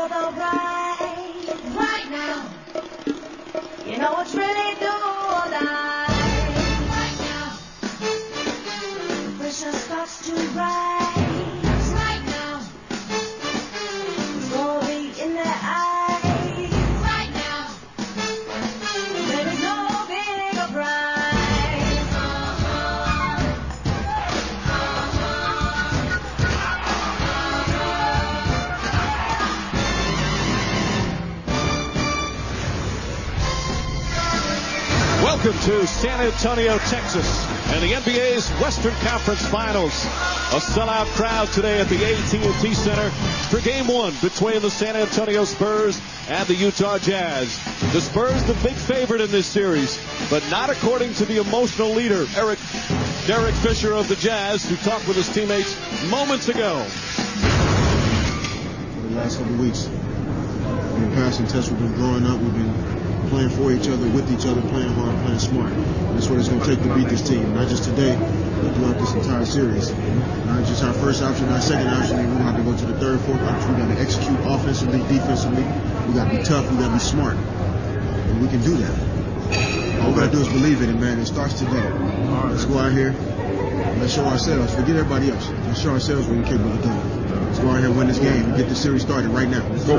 for the right now. You know it's really do or die. Right now. Pressure starts to rise. Right now. Glory in their eyes. Right now. There is no bigger prize. Welcome to San Antonio, Texas, and the NBA's Western Conference Finals. A sellout crowd today at the AT&T Center for Game 1 between the San Antonio Spurs and the Utah Jazz. The Spurs the big favorite in this series, but not according to the emotional leader, Derek Fisher of the Jazz, who talked with his teammates moments ago. For the last couple of weeks, we've been passing tests, we've been growing up, we've been playing for each other, with each other, playing hard, playing smart. That's what it's going to take to beat this team. Not just today, but throughout this entire series. Not just our first option, our second option. We're going to have to go to the third, fourth option. We got to execute offensively, defensively. We got to be tough. We got to be smart. And we can do that. All we got to do is believe in it, man. It starts today. Let's go out here. Let's show ourselves. Forget everybody else. Let's show ourselves what we're capable of doing. Let's go out here and win this game and get the series started right now. Let's go,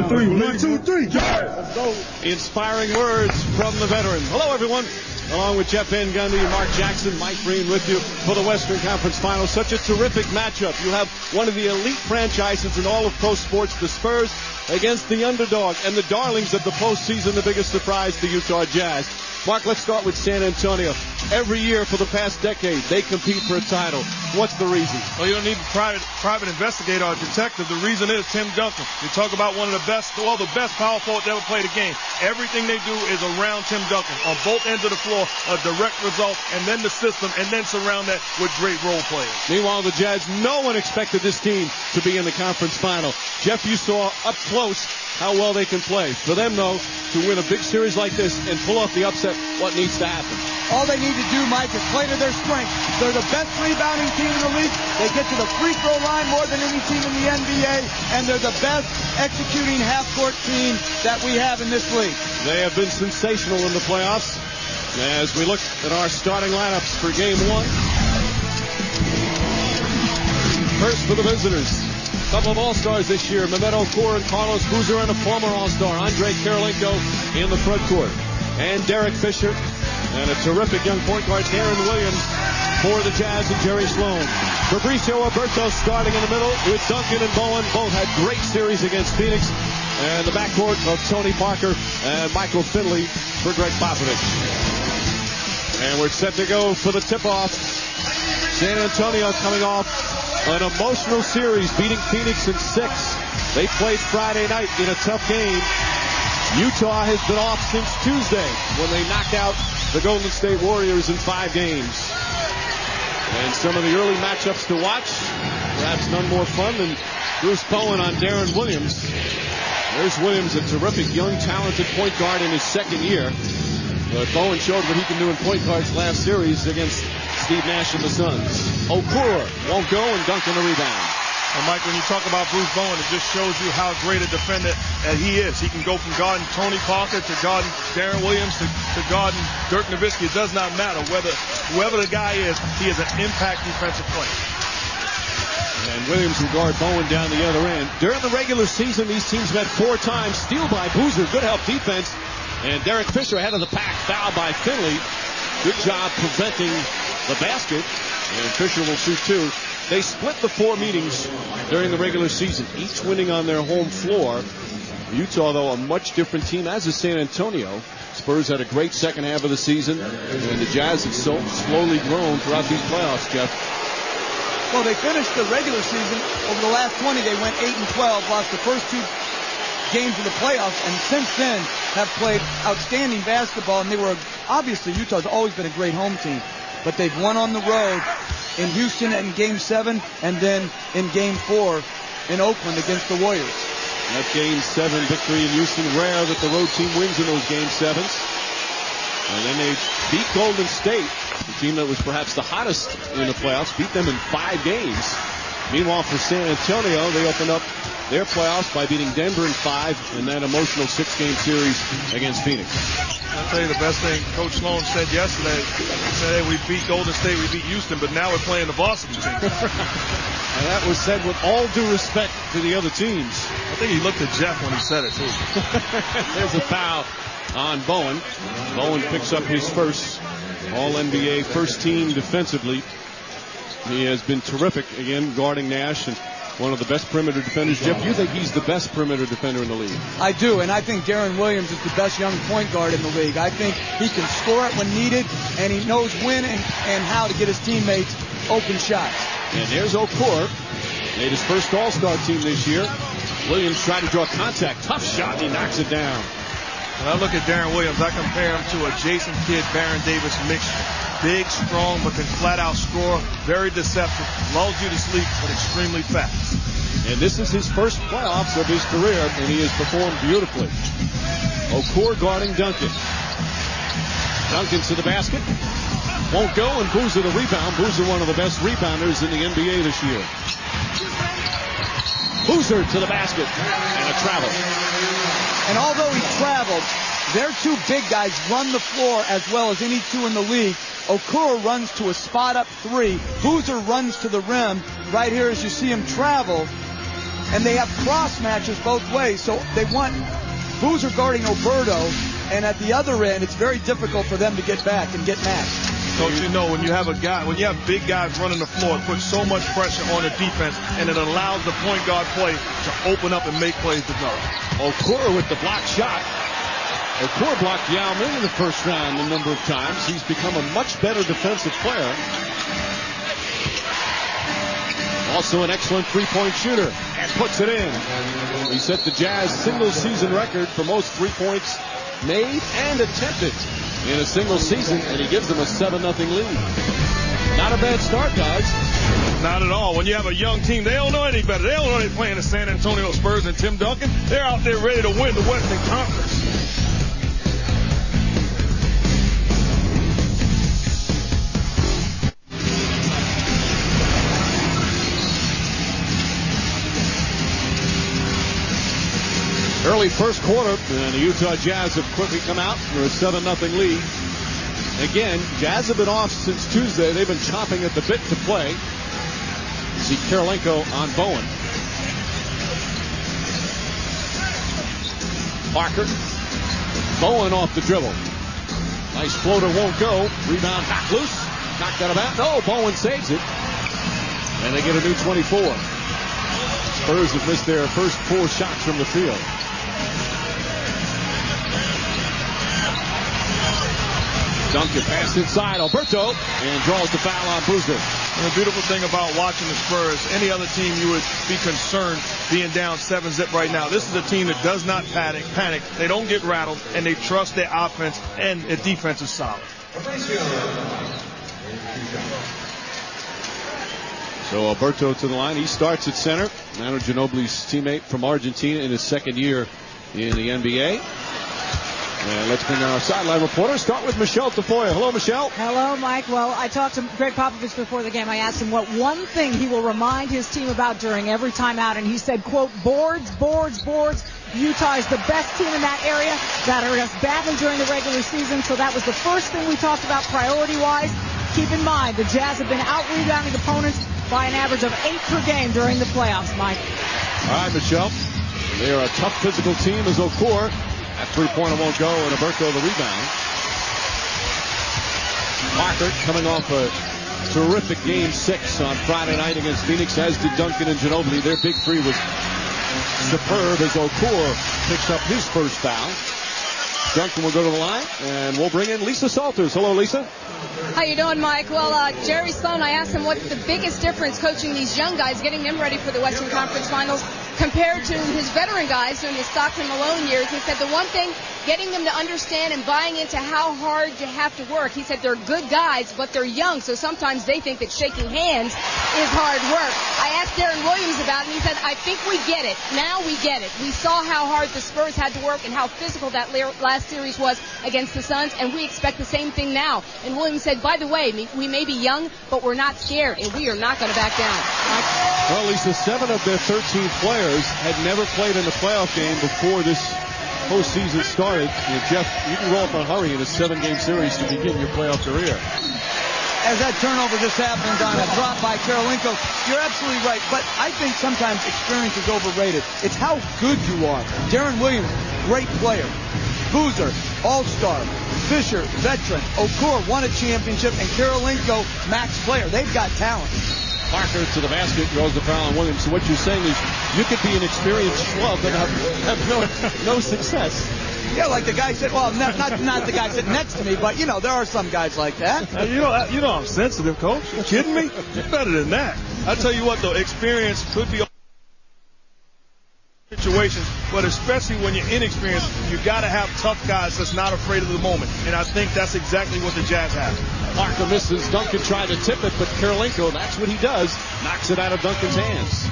baby. 1, 2, 3. Let's go. Inspiring words from the veteran. Hello, everyone. Along with Jeff Van Gundy, Mark Jackson, Mike Green with you for the Western Conference Finals. Such a terrific matchup. You have one of the elite franchises in all of pro sports, the Spurs, against the underdog and the darlings of the postseason, the biggest surprise, the Utah Jazz. Mark, let's start with San Antonio. Every year for the past decade, they compete for a title. What's the reason? Well, you don't need a private investigator or detective. The reason is Tim Duncan. You talk about one of the best power forwards to ever play the game. Everything they do is around Tim Duncan. On both ends of the floor, a direct result, and then the system, and then surround that with great role players. Meanwhile, the Jazz, no one expected this team to be in the conference final. Jeff, you saw up close how well they can play. For them, though, to win a big series like this and pull off the upset, what needs to happen? All they need to do, Mike, is play to their strength. They're the best rebounding team in the league. They get to the free throw line more than any team in the NBA, and they're the best executing half-court team that we have in this league. They have been sensational in the playoffs. As we look at our starting lineups for Game 1. First for the visitors. A couple of All-Stars this year. Mehmet Okur and Carlos Boozer, and a former All-Star, Andrei Kirilenko, in the front court. And Derek Fisher, and a terrific young point guard, Darren Williams, for the Jazz, and Jerry Sloan. Fabricio Alberto starting in the middle with Duncan and Bowen. Both had great series against Phoenix. And the backcourt of Tony Parker and Michael Finley for Greg Popovich. And we're set to go for the tip-off. San Antonio coming off an emotional series, beating Phoenix in 6. They played Friday night in a tough game. Utah has been off since Tuesday when they knocked out the Golden State Warriors in 5 games. And some of the early matchups to watch, perhaps none more fun than Bruce Bowen on Darren Williams. There's Williams, a terrific young, talented point guard in his second year. But Bowen showed what he can do in point guards last series against Steve Nash and the Suns. Okura won't go, and Duncan the rebound. And Mike, when you talk about Bruce Bowen, it just shows you how great a defender that he is. He can go from guarding Tony Parker to guarding Darren Williams to guarding Dirk Nowitzki. It does not matter whoever the guy is, he is an impact defensive player. And Williams will guard Bowen down the other end. During the regular season, these teams met 4 times. Steal by Boozer, good help defense. And Derek Fisher ahead of the pack, foul by Finley. Good job preventing the basket. And Fisher will shoot 2. They split the 4 meetings during the regular season, each winning on their home floor. Utah, though, a much different team, as is San Antonio. Spurs had a great second half of the season, and the Jazz have so slowly grown throughout these playoffs, Jeff. Well, they finished the regular season. Over the last 20, they went 8-12, lost the first 2 games of the playoffs, and since then have played outstanding basketball. And they were, obviously, Utah's always been a great home team, but they've won on the road in Houston in Game 7, and then in Game 4 in Oakland against the Warriors. That Game 7 victory in Houston, rare that the road team wins in those Game 7s. And then they beat Golden State, the team that was perhaps the hottest in the playoffs, beat them in 5 games. Meanwhile, for San Antonio, they opened up their playoffs by beating Denver in 5 in that emotional 6-game series against Phoenix. I'll tell you the best thing Coach Sloan said yesterday. He said, hey, we beat Golden State, we beat Houston, but now we're playing the varsity team. And that was said with all due respect to the other teams. I think he looked at Jeff when he said it, too. There's a foul on Bowen. Bowen picks up his first All-NBA first team defensively. He has been terrific, again, guarding Nash and one of the best perimeter defenders. Jeff, you think he's the best perimeter defender in the league? I do, and I think Darren Williams is the best young point guard in the league. I think he can score it when needed, and he knows when and how to get his teammates open shots. And there's Okor. Made his first All-Star team this year. Williams tried to draw contact. Tough shot, and he knocks it down. When I look at Darren Williams, I compare him to a Jason Kidd, Baron Davis mixture. Big, strong, but can flat out score. Very deceptive. Lulls you to sleep, but extremely fast. And this is his first playoffs of his career, and he has performed beautifully. Okor guarding Duncan. Duncan to the basket. Won't go, and Boozer the rebound. Boozer, one of the best rebounders in the NBA this year. Boozer to the basket, and a travel. And although he traveled, their two big guys run the floor as well as any two in the league. Okoro runs to a spot-up 3. Boozer runs to the rim. Right here as you see him travel. And they have cross matches both ways. So they want Boozer guarding Oberto. And at the other end, it's very difficult for them to get back and get matched. Don't you know, when you have big guys running the floor, it puts so much pressure on the defense, and it allows the point guard play to open up and make plays develop. Okoro with the block shot. Okoro blocked Yao Ming in the first round a number of times. He's become a much better defensive player. Also an excellent three-point shooter, and puts it in. He set the Jazz single-season record for most three-points made and attempted in a single season, and he gives them a 7-0 lead. Not a bad start, guys. Not at all. When you have a young team, they don't know any better. They don't know they're playing the San Antonio Spurs and Tim Duncan. They're out there ready to win the Western Conference. Early first quarter, and the Utah Jazz have quickly come out for a 7-0 lead. Again, Jazz have been off since Tuesday. They've been chomping at the bit to play. See Karolinko on Bowen. Parker. Bowen off the dribble. Nice floater, won't go. Rebound back loose. Knocked out of bounds. No, Bowen saves it. And they get a new 24. Spurs have missed their first 4 shots from the field. Duncan pass inside Alberto and draws the foul on Boozer. And the beautiful thing about watching the Spurs, any other team you would be concerned being down 7-0 right now. This is a team that does not panic. They don't get rattled, and they trust their offense, and their defense is solid. So Alberto to the line. He starts at center. Manu Ginobili's teammate from Argentina in his second year in the NBA. And let's bring in our sideline reporter. Start with Michelle Tafoya. Hello, Michelle. Hello, Mike. Well, I talked to Greg Popovich before the game. I asked him what one thing he will remind his team about during every timeout, and he said, quote, boards. Utah is the best team in that area. That hurt us badly during the regular season, so that was the first thing we talked about priority-wise. Keep in mind, the Jazz have been out-rebounding opponents by an average of 8 per game during the playoffs, Mike. All right, Michelle. They are a tough physical team as Okor. That three-pointer won't go, and Alberto the rebound. Parker coming off a terrific Game 6 on Friday night against Phoenix, as did Duncan and Ginobili. Their big three was superb as Okor picks up his first foul. Duncan will go to the line, and we'll bring in Lisa Salters. Hello, Lisa. How you doing, Mike? Well, Jerry Sloan, I asked him what's the biggest difference coaching these young guys, getting them ready for the Western Conference Finals, compared to his veteran guys during the Stockton Malone years. He said the one thing getting them to understand and buying into how hard you have to work. He said they're good guys, but they're young, so sometimes they think that shaking hands is hard work. I asked Darren Williams about it, and he said, I think we get it. Now we get it. We saw how hard the Spurs had to work and how physical that last series was against the Suns, and we expect the same thing now. And Williams said, by the way, we may be young, but we're not scared, and we are not going to back down. Well, Lisa, 7 of their 13 players had never played in a playoff game before this postseason started. Jeff, you can roll up a hurry in a 7-game series to begin your playoff career. As that turnover just happened on a drop by Karolinko, you're absolutely right. But I think sometimes experience is overrated. It's how good you are. Darren Williams, great player. Boozer, all-star. Fisher, veteran. Okur won a championship. And Karolinko, max player. They've got talent. Parker to the basket, draws the foul on Williams. So what you're saying is you could be an experienced schlub and have no success. Yeah, like the guy said, well, not the guy sitting next to me, but, there are some guys like that. You know I'm sensitive, Coach. You kidding me? You're better than that. I tell you what, though, experience could be situations, but especially when you're inexperienced, you got to have tough guys that's not afraid of the moment, and I think that's exactly what the Jazz have. Parker misses. Duncan tried to tip it, but Karolinko, that's what he does, knocks it out of Duncan's hands.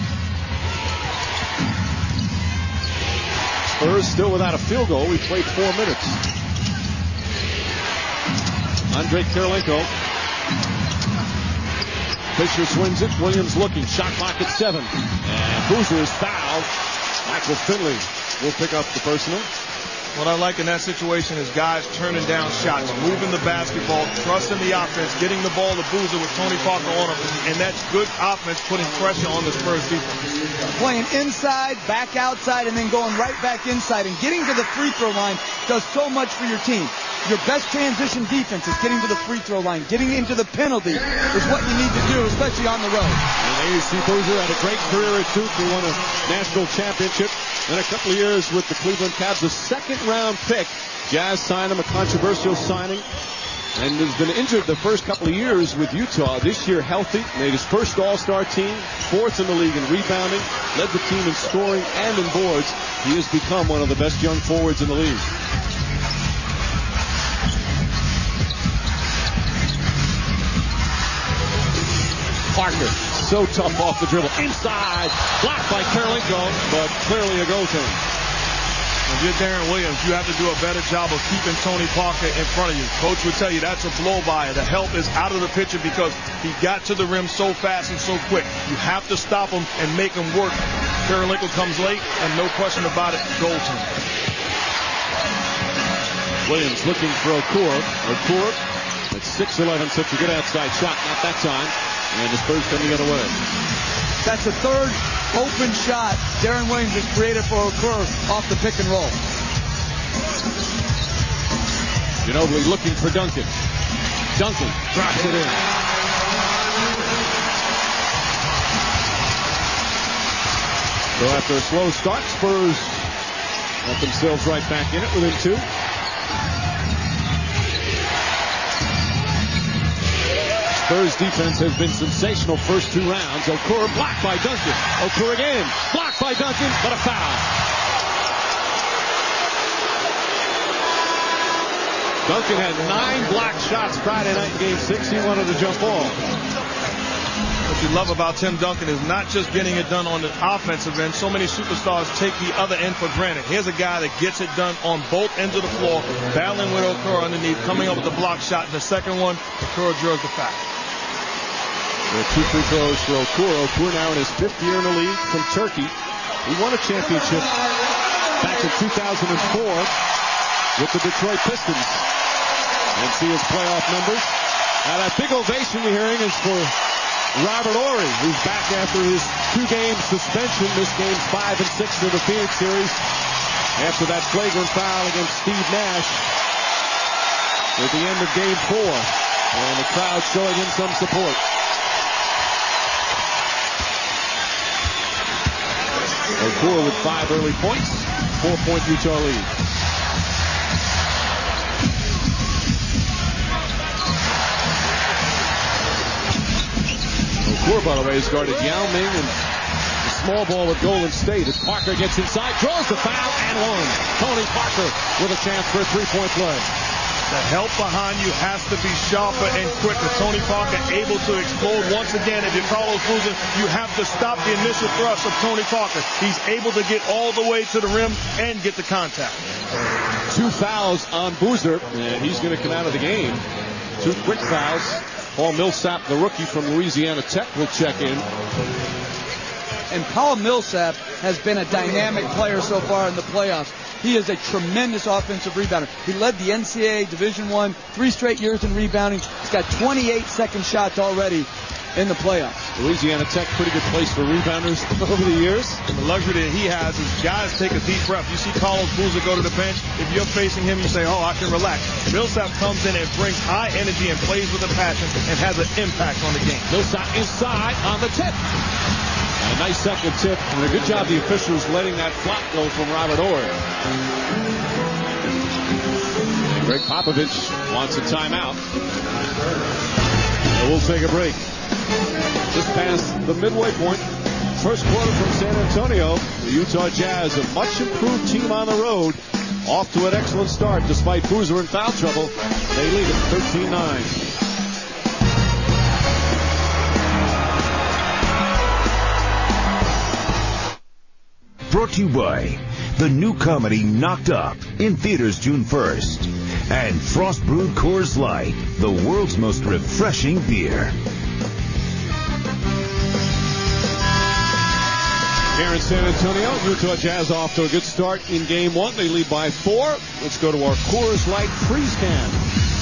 Spurs still without a field goal. We played 4 minutes. Andre Karolinko. Fisher swings it. Williams looking. Shot clock at 7. And Boozer is fouled. Michael Finley will pick up the personal. What I like in that situation is guys turning down shots, moving the basketball, trusting the offense, getting the ball to Boozer with Tony Parker on him, and that's good offense putting pressure on the Spurs defense. Playing inside, back outside, and then going right back inside, and getting to the free throw line does so much for your team. Your best transition defense is getting to the free throw line. Getting into the penalty is what you need to do, especially on the road. And there you see Boozer had a great career at Duke. He won a national championship. In a couple of years with the Cleveland Cavs, a second-round pick. Jazz signed him, a controversial signing, and has been injured the first couple of years with Utah. This year, healthy, made his first All-Star team, 4th in the league in rebounding, led the team in scoring and in boards. He has become one of the best young forwards in the league. Parker, so tough off the dribble. Inside, blocked by Karolinko, but clearly a goaltend. If you're Darren Williams, you have to do a better job of keeping Tony Parker in front of you. Coach would tell you that's a blow-by. The help is out of the picture because he got to the rim so fast and so quick. You have to stop him and make him work. Karolinko comes late, and no question about it, goaltend. Williams looking for Okur. Okur at 6'11", such a good outside shot. Not that time. And the Spurs coming the other way. That's the third open shot Darren Williams has created for Okur off the pick and roll. Ginobili looking for Duncan. Duncan drops it in. So after a slow start, Spurs got themselves right back in it within 2. Spurs defense has been sensational first 2 rounds. Okur blocked by Duncan. Okur again. Blocked by Duncan, but a foul. Duncan had 9 blocked shots Friday night in Game 6. He wanted to jump ball. What you love about Tim Duncan is not just getting it done on the offensive end. So many superstars take the other end for granted. Here's a guy that gets it done on both ends of the floor, battling with Okur underneath, coming up with the block shot. In the second one, Okur drills the foul. There are 2 free throws for Okur. Okur now in his 5th year in the league from Turkey. He won a championship back in 2004 with the Detroit Pistons. And see his playoff numbers. Now that big ovation you're hearing is for Robert Horry, who's back after his 2-game suspension. Missed games 5 and 6 of the Phoenix series after that flagrant foul against Steve Nash at the end of Game 4. And the crowd showing him some support. Okur with 5 early points, 4-point Utah lead. Okur, by the way, has guarded Yao Ming and small ball with Golden State as Parker gets inside, draws the foul, and one. Tony Parker with a chance for a three-point play. The help behind you has to be sharper and quicker. Tony Parker able to explode once again. If you're Carlos Boozer, you have to stop the initial thrust of Tony Parker. He's able to get all the way to the rim and get the contact. 2 fouls on Boozer, and he's going to come out of the game. 2 quick fouls. Paul Millsap, the rookie from Louisiana Tech, will check in. And Paul Millsap has been a dynamic player so far in the playoffs. He is a tremendous offensive rebounder. He led the NCAA Division I 3 straight years in rebounding. He's got 28 second shots already in the playoffs. Louisiana Tech, pretty good place for rebounders over the years. And the luxury that he has is guys take a deep breath. You see Carlos Boozer go to the bench. If you're facing him, you say, oh, I can relax. Millsap comes in and brings high energy and plays with a passion and has an impact on the game. Millsap inside on the tip. A nice second tip. And a good job the officials letting that flop go from Robert Orr. Greg Popovich wants a timeout. And we'll take a break. Just past the midway point. First quarter from San Antonio. The Utah Jazz, a much improved team on the road. Off to an excellent start despite Boozer in foul trouble. They lead it 13-9. Brought to you by the new comedy Knocked Up, in theaters June 1st. And Frost Brewed Coors Light, the world's most refreshing beer. Here in San Antonio, Utah Jazz off to a good start in Game 1. They lead by 4. Let's go to our Coors Light freeze can.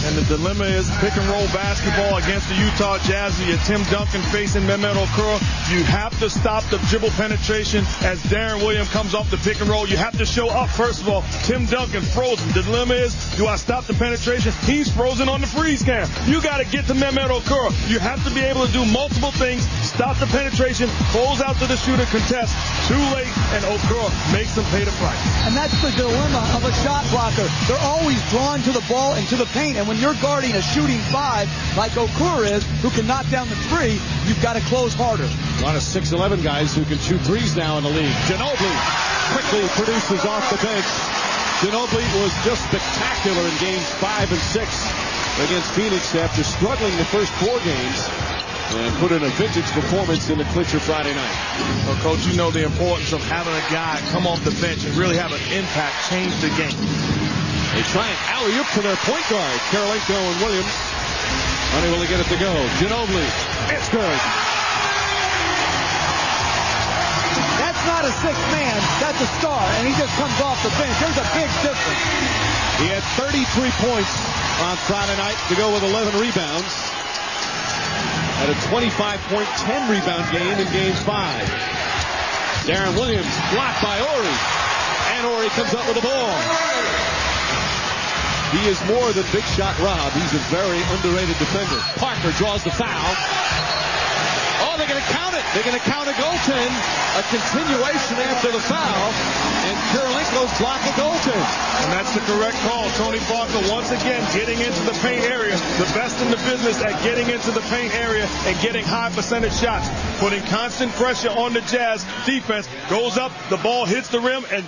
And the dilemma is pick and roll basketball against the Utah Jazz. You have Tim Duncan facing Mehmet Okur. You have to stop the dribble penetration as Darren Williams comes off the pick and roll. You have to show up. First of all, Tim Duncan frozen. The dilemma is, do I stop the penetration? He's frozen on the freeze cam. You got to get to Mehmet Okur. You have to be able to do multiple things. Stop the penetration, close out to the shooter, contest. Too late, and Okur makes them pay the price. And that's the dilemma of a shot blocker. They're always drawn to the ball and to the paint. And when you're guarding a shooting 5 like Okur is, who can knock down the 3, you've got to close harder. A lot of 6'11 guys who can shoot threes now in the league. Ginobili quickly produces off the bench. Ginobili was just spectacular in games 5 and 6 against Phoenix after struggling the first 4 games. And put in a vintage performance in the clincher Friday night. Well, Coach, you know the importance of having a guy come off the bench and really have an impact, change the game. They try an alley-oop to their point guard, Karolinko and Williams. Unable to get it to go. Ginobili, it's good. That's not a 6th man, that's a star, and he just comes off the bench. There's a big difference. He had 33 points on Friday night to go with 11 rebounds. Had a 25-point, 10-rebound game in Game 5. Darren Williams blocked by Ori. And Ori comes up with the ball. He is more than Big Shot Rob. He's a very underrated defender. Parker draws the foul. Oh, they're going to count it. They're going to count a goaltend. A continuation after the foul. And Karolinko's blocked a goaltend. And that's the correct call. Tony Parker once again getting into the paint area. The best in the business at getting into the paint area and getting high percentage shots. Putting constant pressure on the Jazz defense. Goes up, the ball hits the rim, and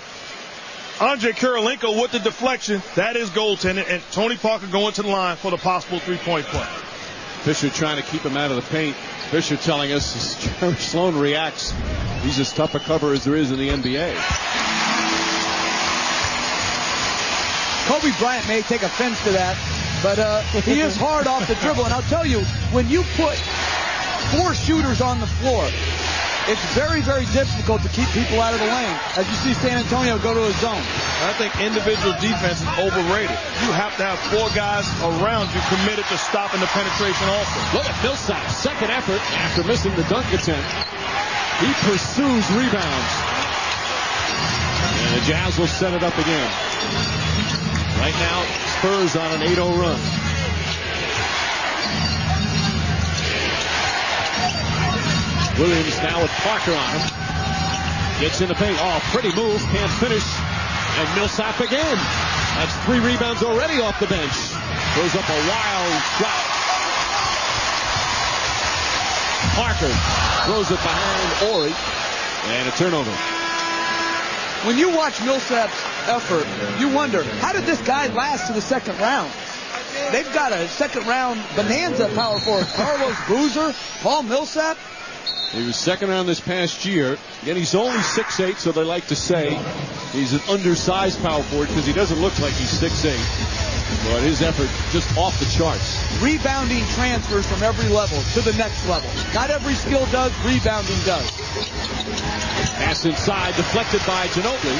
Andre Karolinko with the deflection. That is goaltending. And Tony Parker going to the line for the possible 3-point play. Fisher trying to keep him out of the paint. Fisher telling us as Jerry Sloan reacts, he's as tough a cover as there is in the NBA. Kobe Bryant may take offense to that, but he is hard off the dribble. And I'll tell you, when you put 4 shooters on the floor, it's very, very difficult to keep people out of the lane. As you see San Antonio go to a zone. I think individual defense is overrated. You have to have 4 guys around you committed to stopping the penetration also. Look at Millsap, second effort after missing the dunk attempt. He pursues rebounds. And the Jazz will set it up again. Right now, Spurs on an 8-0 run. Williams now with Parker on him. Gets in the paint. Oh, pretty move. Can't finish. And Millsap again. That's 3 rebounds already off the bench. Throws up a wild shot. Parker throws it behind Ori. And a turnover. When you watch Millsap's effort, you wonder, how did this guy last to the second round? They've got a second round bonanza power forward. Carlos Boozer, Paul Millsap. He was second round this past year. Again, he's only 6'8", so they like to say he's an undersized power forward because he doesn't look like he's 6'8". But his effort just off the charts. Rebounding transfers from every level to the next level. Not every skill does, rebounding does. Pass inside, deflected by Ginobili.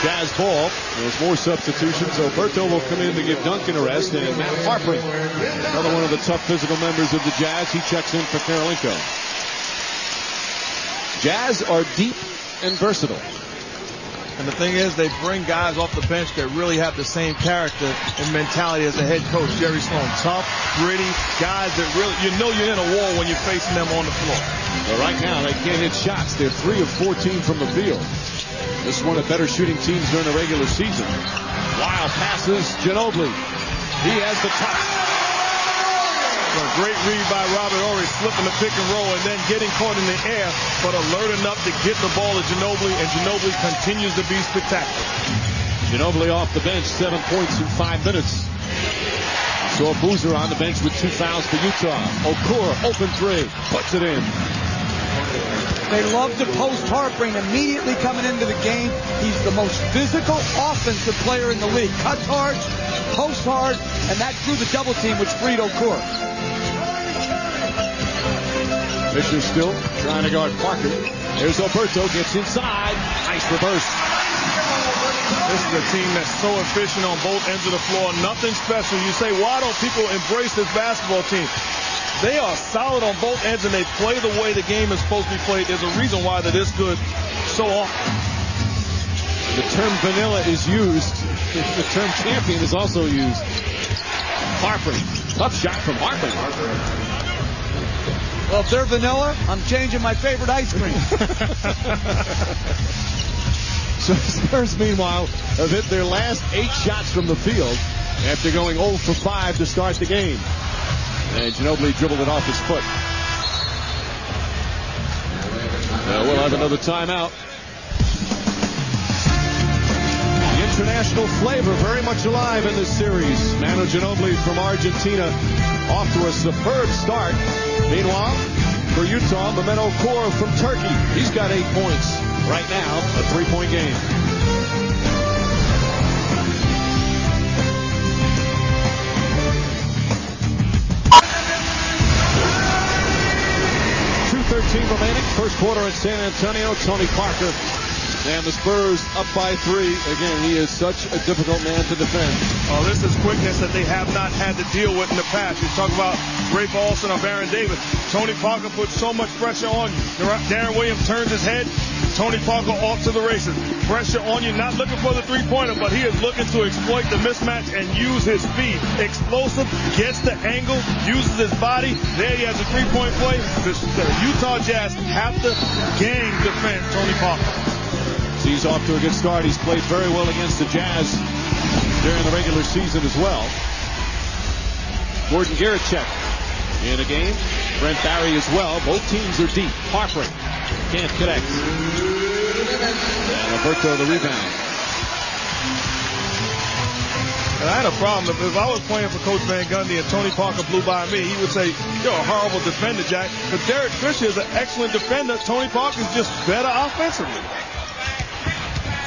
Jazz ball. There's more substitutions. Alberto will come in to give Duncan a rest. And Matt Harpring, another one of the tough physical members of the Jazz, he checks in for Karolinko. Jazz are deep and versatile. And the thing is, they bring guys off the bench that really have the same character and mentality as the head coach, Jerry Sloan. Tough, gritty guys that really, you know you're in a war when you're facing them on the floor. But right now, they can't hit shots. They're 3 of 14 from the field. This is one of the better shooting teams during the regular season. Wild passes, Ginobili. He has the touch. A great read by Robert Horry, flipping the pick and roll and then getting caught in the air, but alert enough to get the ball to Ginobili, and Ginobili continues to be spectacular. Ginobili off the bench, 7 points in 5 minutes. Saw Boozer on the bench with 2 fouls for Utah. Okoro, open 3, puts it in. They love to post Harpring immediately coming into the game. He's the most physical offensive player in the league. Cuts hard, posts hard, and that drew the double team, which freed Okoro. Fisher still trying to guard Parker. There's Alberto, gets inside. Nice reverse. This is a team that's so efficient on both ends of the floor. Nothing special. You say, why don't people embrace this basketball team? They are solid on both ends, and they play the way the game is supposed to be played. There's a reason why they're this good so often. The term vanilla is used. The term champion is also used. Harpring. Tough shot from Harpring. Well, if they're vanilla, I'm changing my favorite ice cream. So Spurs, meanwhile, have hit their last 8 shots from the field after going 0 for 5 to start the game. And Ginobili dribbled it off his foot. We'll have another timeout. The international flavor very much alive in this series. Manu Ginobili from Argentina off to a superb start. Meanwhile, for Utah, Memento Okoro from Turkey. He's got 8 points. Right now, a 3-point game. Remaining. First quarter in San Antonio. Tony Parker and the Spurs up by 3. Again, he is such a difficult man to defend. Oh, this is quickness that they have not had to deal with in the past. You talk about Ray Paulson or Baron Davis. Tony Parker puts so much pressure on you. Darren Williams turns his head. Tony Parker off to the races. Pressure on you, not looking for the three-pointer, but he is looking to exploit the mismatch and use his speed. Explosive, gets the angle, uses his body. There he has a three-point play. The Utah Jazz have to gang defend Tony Parker. He's off to a good start. He's played very well against the Jazz during the regular season as well. Gordon Garicek in a game. Brent Barry as well. Both teams are deep. Harpring can't connect. And Alberto the rebound. And I had a problem. If I was playing for Coach Van Gundy and Tony Parker blew by me, he would say, you're a horrible defender, Jack. But Derek Fisher is an excellent defender. Tony Parker's just better offensively.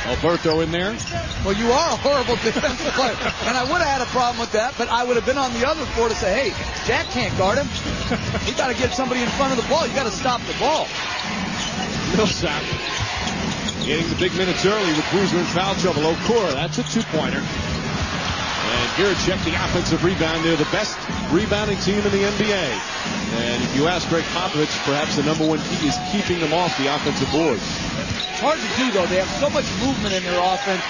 Alberto in there. Well, you are a horrible defensive player. And I would have had a problem with that, but I would have been on the other floor to say, hey, Jack can't guard him. You got to get somebody in front of the ball. You got to stop the ball. Millsap getting the big minutes early with Boozer in foul trouble. Okoro, that's a 2-pointer. And Garicek, the offensive rebound. They're the best rebounding team in the NBA. And if you ask Greg Popovich, perhaps the number 1 key is keeping them off the offensive boards. It's hard to do, though. They have so much movement in their offense.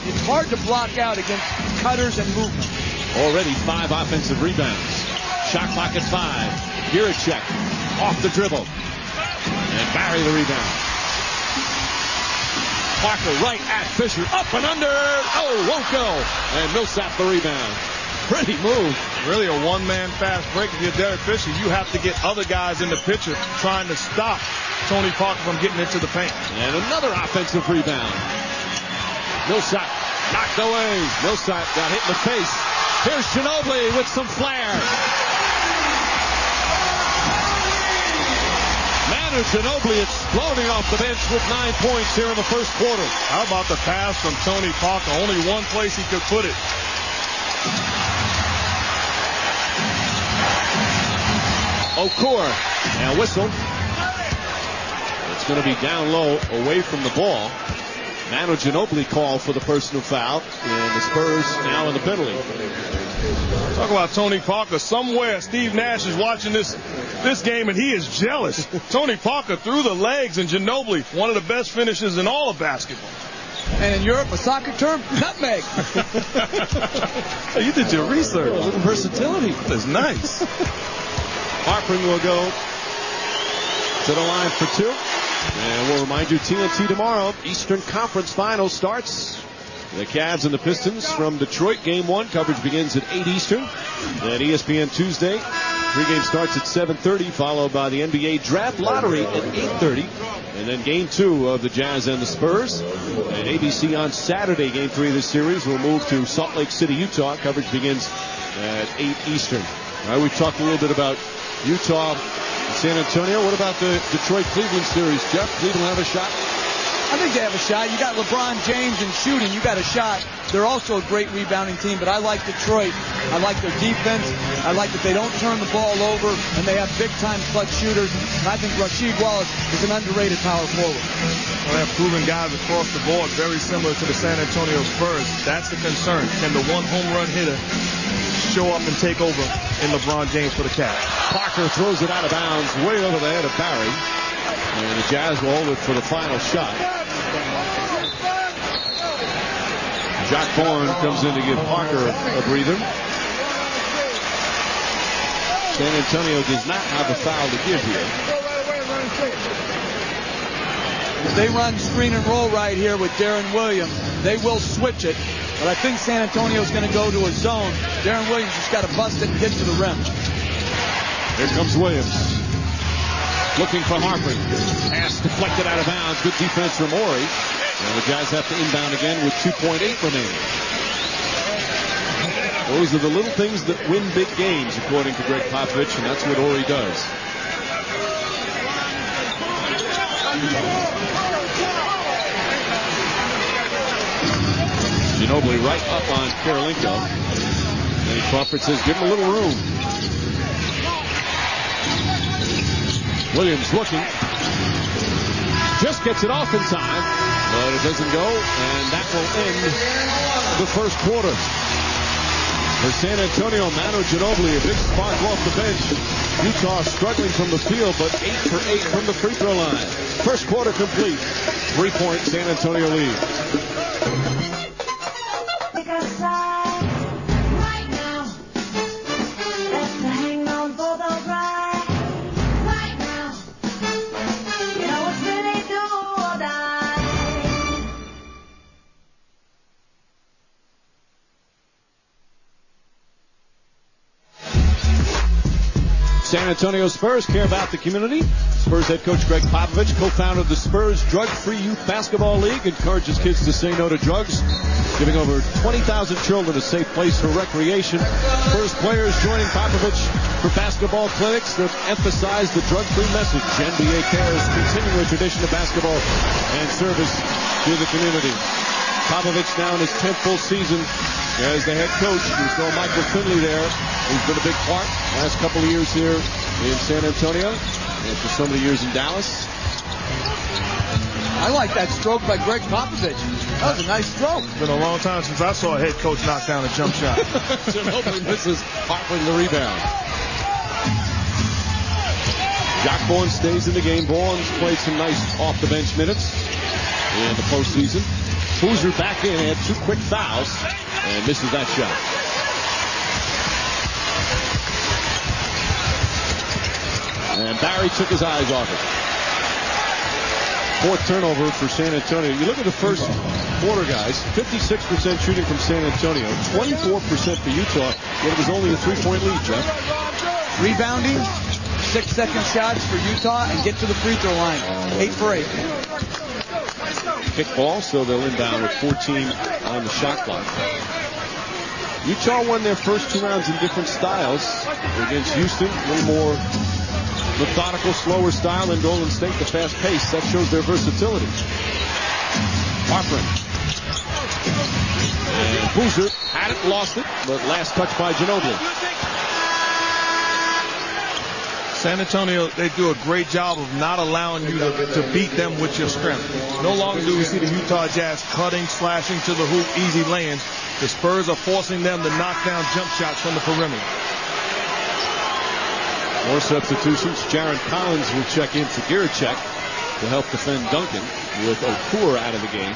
It's hard to block out against cutters and movement. Already 5 offensive rebounds. Shot clock at 5. Garicek off the dribble. And Barry the rebound. Parker right at Fisher. Up and under. Oh, won't go. And Millsap the rebound. Pretty move. Really a one-man fast break. If you're Derek Fisher, you have to get other guys in the picture trying to stop Tony Parker from getting into the paint. And another offensive rebound. Millsap knocked away. Millsap got hit in the face. Here's Ginobili with some flair. Manu Ginobili exploding off the bench with 9 points here in the first quarter. How about the pass from Tony Parker? Only one place he could put it. Okur, now whistle. It's going to be down low, away from the ball. Manu Ginobili called for the personal foul, and the Spurs now in the penalty. Talk about Tony Parker. Somewhere Steve Nash is watching this game, and he is jealous. Tony Parker through the legs, and Ginobili, one of the best finishes in all of basketball. And in Europe, a soccer term, nutmeg. You did your research. A little versatility. That's nice. Harpring will go to the line for two. And we'll remind you, TNT tomorrow, Eastern Conference Final starts. The Cavs and the Pistons from Detroit. Game 1 coverage begins at 8 Eastern. Then ESPN Tuesday. Pregame starts at 7:30, followed by the NBA Draft Lottery at 8:30. And then Game 2 of the Jazz and the Spurs. And ABC on Saturday, Game 3 of this series will move to Salt Lake City, Utah. Coverage begins at 8 Eastern. All right, we've talked a little bit about Utah and San Antonio. What about the Detroit-Cleveland series? Jeff, Cleveland have a shot? I think they have a shot. You got LeBron James and shooting. You got a shot. They're also a great rebounding team, but I like Detroit. I like their defense. I like that they don't turn the ball over, and they have big-time clutch shooters. And I think Rasheed Wallace is an underrated power forward. Well, they have proven guys across the board, very similar to the San Antonio Spurs. That's the concern. Can the one home run hitter show up and take over in LeBron James for the Cavs? Parker throws it out of bounds way over the head of Barry. And the Jazz will hold it for the final shot. Jack Bourne comes in to give Parker a breather. San Antonio does not have a foul to give here. If they run screen and roll right here with Darren Williams, they will switch it. But I think San Antonio is going to go to a zone. Darren Williams just got to bust it and get to the rim. Here comes Williams. Looking for Harper. Pass deflected out of bounds. Good defense from Ori. And the Jazz have to inbound again with 2.8 remaining. Those are the little things that win big games, according to Greg Popovich, and that's what Ori does. Ginobili right up on Karolinko. And Crawford says, give him a little room. Williams looking. Just gets it off in time, but it doesn't go, and that will end the first quarter. For San Antonio, Manu Ginobili, a big spark off the bench. Utah struggling from the field, but 8 for 8 from the free throw line. First quarter complete. 3-point San Antonio lead. San Antonio Spurs care about the community. Spurs head coach Greg Popovich, co-founder of the Spurs Drug-Free Youth Basketball League, encourages kids to say no to drugs, giving over 20,000 children a safe place for recreation. Spurs players joining Popovich for basketball clinics that emphasize the drug-free message. NBA cares, continuing a tradition of basketball and service to the community. Popovich now in his 10th full season as the head coach. We saw Michael Finley there, who's been a big part last couple of years here in San Antonio and for so many years in Dallas. I like that stroke by Greg Popovich. That was a nice stroke. It's been a long time since I saw a head coach knock down a jump shot. Ginobili misses, Harpering the rebound. Jack Bourne stays in the game. Bourne's played some nice off-the-bench minutes in the postseason. Boozer back in, had 2 quick fouls, and misses that shot. And Barry took his eyes off it. 4th turnover for San Antonio. You look at the first quarter, guys. 56% shooting from San Antonio, 24% for Utah, yet it was only a 3-point lead, Jeff. Rebounding, 6-second shots for Utah and get to the free throw line. 8 for 8. Kick ball, so they'll inbound with 14 on the shot clock. Utah won their first 2 rounds in different styles. Against Houston, a little more methodical, slower style than Golden State, the fast pace. That shows their versatility. Harper. And Boozer had it, lost it, but last touch by Ginobili. San Antonio, they do a great job of not allowing you to beat them with your strength. No longer do we see the Utah Jazz cutting, slashing to the hoop, easy layings. The Spurs are forcing them to knock down jump shots from the perimeter. More substitutions. Jaron Collins will check in for Giricek to help defend Duncan, with Okur out of the game.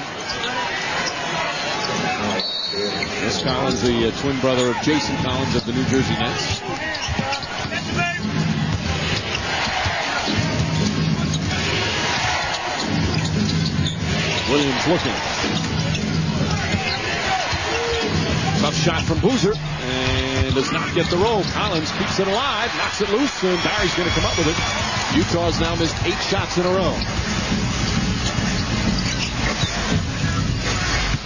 This Collins, the twin brother of Jason Collins of the New Jersey Nets. Williams looking. Tough shot from Boozer, and does not get the roll. Collins keeps it alive, knocks it loose, and Barry's going to come up with it. Utah's now missed 8 shots in a row.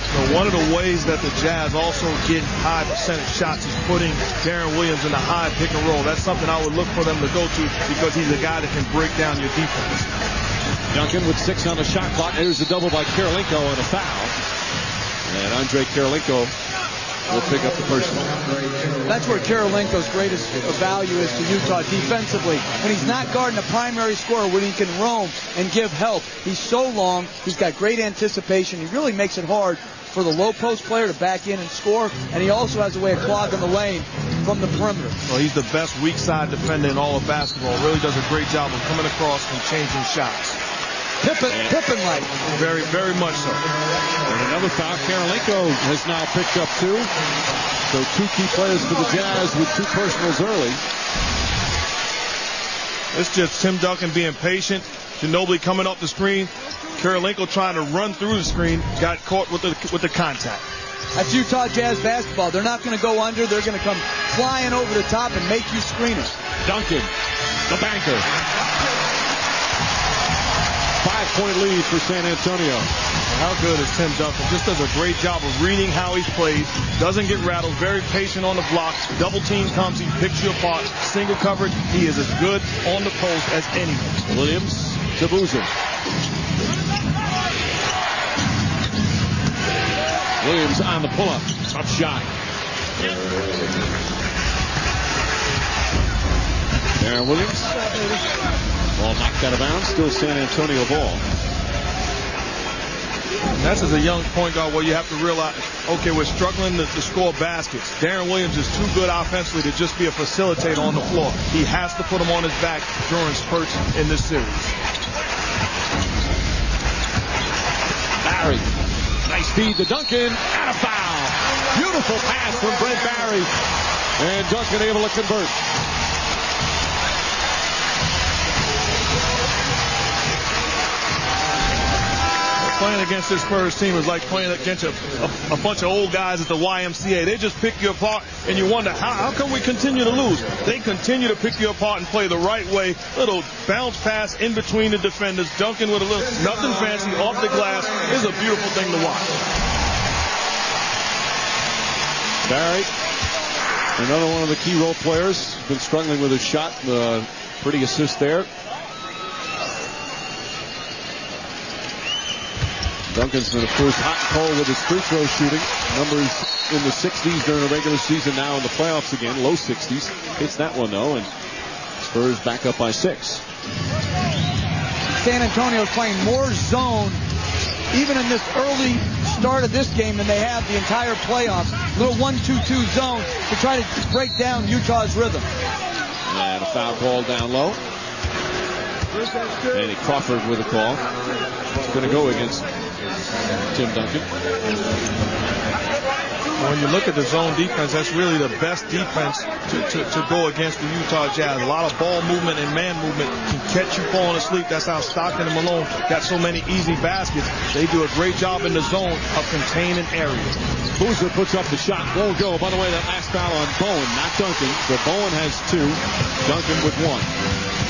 So one of the ways that the Jazz also get high percentage shots is putting Darren Williams in the high pick and roll. That's something I would look for them to go to, because he's a guy that can break down your defense. Duncan with 6 on the shot clock. There's a double by Karolinko and a foul. And Andre Karolinko will pick up the personal. That's where Karolinko's greatest value is to Utah defensively. When he's not guarding a primary scorer, when he can roam and give help. He's so long. He's got great anticipation. He really makes it hard for the low post player to back in and score. And he also has a way of clogging the lane from the perimeter. Well, he's the best weak side defender in all of basketball. Really does a great job of coming across and changing shots. Pippen-like. Very, very much so. And another foul. Karolinko has now picked up 2. So 2 key players for the Jazz with 2 personals early. It's just Tim Duncan being patient. Ginobili coming off the screen. Karolinko trying to run through the screen. Got caught with the contact. That's Utah Jazz basketball. They're not going to go under. They're going to come flying over the top and make you screen it. Duncan, the banker. 5-point lead for San Antonio. How good is Tim Duncan? Just does a great job of reading how he's played. Doesn't get rattled. Very patient on the block. Double team comes. He picks you apart. Single coverage. He is as good on the post as anyone. Williams to Boozer. Williams on the pull-up. Tough shot. Darren Williams. Ball knocked out of bounds. Still San Antonio ball. And that's as a young point guard where you have to realize, okay, we're struggling to score baskets. Darren Williams is too good offensively to just be a facilitator on the floor. He has to put him on his back during spurts in this series. Barry. Nice feed to Duncan. And a foul. Beautiful pass from Brent Barry. And Duncan able to convert. Playing against this Spurs team is like playing against a bunch of old guys at the YMCA. They just pick you apart, and you wonder, how come we continue to lose? They continue to pick you apart and play the right way. Little bounce pass in between the defenders. Duncan with a little, nothing fancy, off the glass. Is a beautiful thing to watch. Barry, another one of the key role players, been struggling with his shot. Pretty assist there. Duncan's been, of course, hot and cold with his free throw shooting. Numbers in the 60s during the regular season, now in the playoffs again. Low 60s. Hits that one, though, and Spurs back up by 6. San Antonio's playing more zone even in this early start of this game than they have the entire playoffs. Little 1-2-2 zone to try to break down Utah's rhythm. And a foul call down low. Danny Crawford with a call. It's going to go against Tim Duncan. When you look at the zone defense, that's really the best defense to go against the Utah Jazz. A lot of ball movement and man movement can catch you falling asleep. That's how Stockton and Malone got so many easy baskets. They do a great job in the zone of containing areas. Boozer puts up the shot. Won't go. By the way, that last foul on Bowen, not Duncan. So Bowen has 2. Duncan with 1.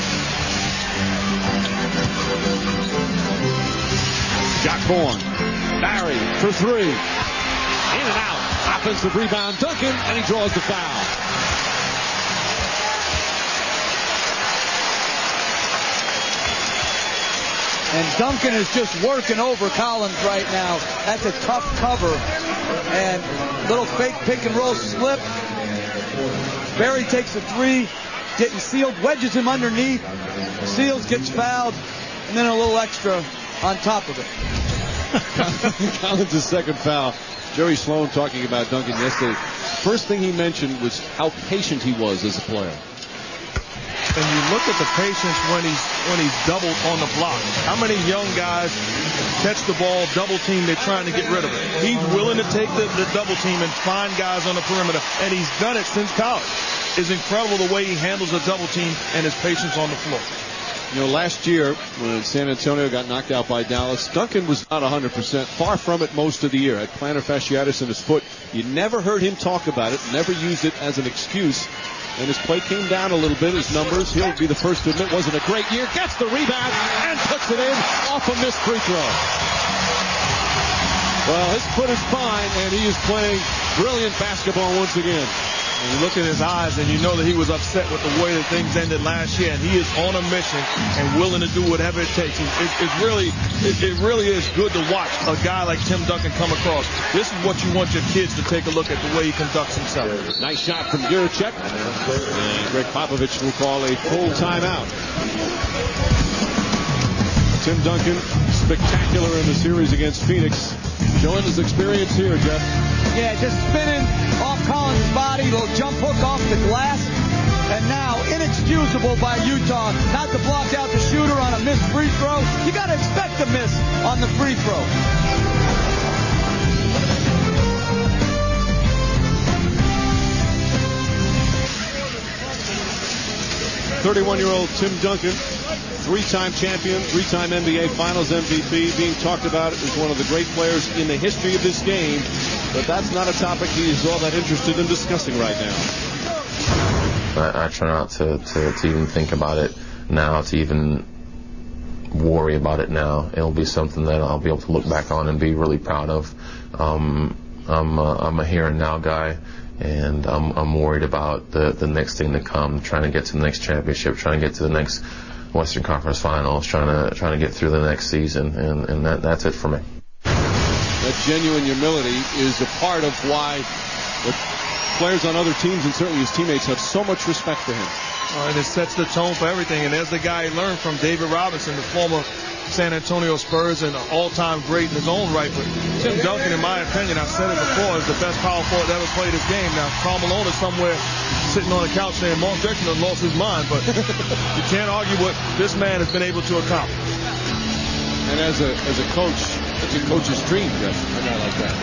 Jack Bourne. Barry for three. In and out. Offensive rebound. Duncan, and he draws the foul. And Duncan is just working over Collins right now. That's a tough cover. And little fake pick and roll slip. Barry takes a three, getting sealed, wedges him underneath. Seals, gets fouled, and then a little extra on top of it. Collins' second foul. Jerry Sloan talking about Duncan yesterday. First thing he mentioned was how patient he was as a player. And you look at the patience when he's doubled on the block. How many young guys catch the ball, double team, they're trying to get rid of it. He's willing to take the double team and find guys on the perimeter, and he's done it since college. It's incredible the way he handles a double team and his patience on the floor. You know, last year when San Antonio got knocked out by Dallas, Duncan was not 100%, far from it most of the year. Had plantar fasciitis in his foot. You never heard him talk about it, never used it as an excuse. And his play came down a little bit, his numbers. He'll be the first to admit wasn't a great year. Gets the rebound and puts it in off a missed free throw. Well, his foot is fine, and he is playing brilliant basketball once again. And you look at his eyes, and you know that he was upset with the way that things ended last year. And he is on a mission and willing to do whatever it takes. It really is good to watch a guy like Tim Duncan come across. This is what you want your kids to take a look at, the way he conducts himself. Nice shot from Guricek. And Greg Popovich will call a full timeout. Tim Duncan, spectacular in the series against Phoenix. Showing his experience here, Jeff. Yeah, just spinning off Collins' body, little jump hook off the glass. And now, inexcusable by Utah not to block out the shooter on a missed free throw. You got to expect a miss on the free throw. 31-year-old Tim Duncan, three-time champion, three-time NBA Finals MVP, being talked about as one of the great players in the history of this game. But that's not a topic he is all that interested in discussing right now. I try not to even think about it now, to even worry about it now. It'll be something that I'll be able to look back on and be really proud of. I'm a here and now guy, and I'm worried about the next thing to come, trying to get to the next championship, trying to get to the next Western Conference Finals, trying to get through the next season, and that's it for me. That genuine humility is a part of why the players on other teams and certainly his teammates have so much respect for him. And it sets the tone for everything. And there's the guy he learned from, David Robinson, the former San Antonio Spurs and an all-time great in his own right. But Tim Duncan, in my opinion, I've said it before, is the best power forward that ever played his game. Now, Karl Malone is somewhere sitting on the couch saying Mark Jackson has lost his mind, but you can't argue what this man has been able to accomplish. And as a coach, it's a coach's dream, Jeff, a guy like that.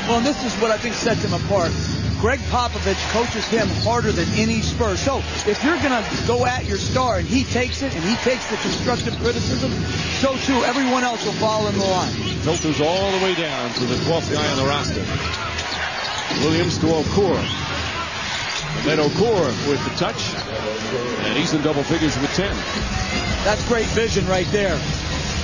Well, and this is what I think sets him apart. Greg Popovich coaches him harder than any Spur. So if you're going to go at your star and he takes it and he takes the constructive criticism, so too everyone else will fall in the line. Filters all the way down to the 12th guy on the roster. Williams to Okoro. And then Okoro with the touch. And he's in double figures with 10. That's great vision right there.